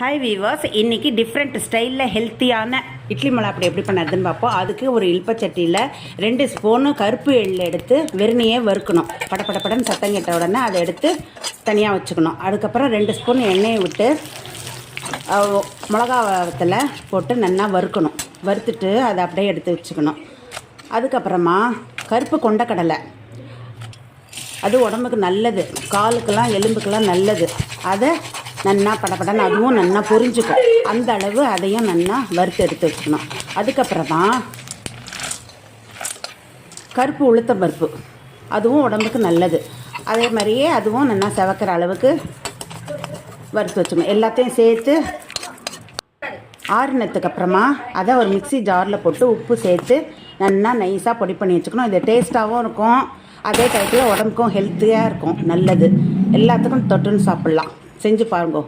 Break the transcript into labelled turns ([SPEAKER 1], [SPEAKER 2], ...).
[SPEAKER 1] Hi viewers, இன்றைக்கி different ஸ்டைலில் ஹெல்த்தியான இட்லி மலாப்படி எப்படி பண்ணுறதுன்னு பார்ப்போம். அதுக்கு ஒரு இல்பச்சட்டியில் 2 ஸ்பூனு கருப்பு எள் எடுத்து வெறுமையே வறுக்கணும். படப்படப்படன்னு சத்தம் கேட்ட உடனே அதை எடுத்து தனியாக வச்சுக்கணும். அதுக்கப்புறம் 2 ஸ்பூன் எண்ணெயை விட்டு மிளகா வத்தலை போட்டு நல்லா வறுக்கணும். வறுத்துட்டு அதை அப்படியே எடுத்து வச்சுக்கணும். அதுக்கப்புறமா கருப்பு கொண்டக்கடலை, அது உடம்புக்கு நல்லது, காலுக்கெல்லாம் எலும்புக்கெல்லாம் நல்லது. அதை நல்லா படப்படன்னு அதுவும் நல்லா பொரிஞ்சுக்கும். அந்த அளவு அதையும் நல்லா வறுத்து எடுத்து வச்சுக்கணும். அதுக்கப்புறமா கருப்பு உளுத்தம் பருப்பு, அதுவும் உடம்புக்கு நல்லது. அதே மாதிரியே அதுவும் நல்லா செவக்கிற அளவுக்கு வறுத்து வச்சுக்கணும். எல்லாத்தையும் சேர்த்து ஆறுனத்துக்கு அப்புறமா அதை ஒரு மிக்ஸி ஜாரில் போட்டு உப்பு சேர்த்து நல்லா நைஸாக பொடி பண்ணி வச்சுக்கணும். இது டேஸ்ட்டாகவும் இருக்கும், அதே டயத்தில் உடம்புக்கும் ஹெல்த்தியாக இருக்கும், நல்லது. எல்லாத்துக்கும் தொட்டுன்னு சாப்பிட்லாம். செஞ்சு பாருங்க.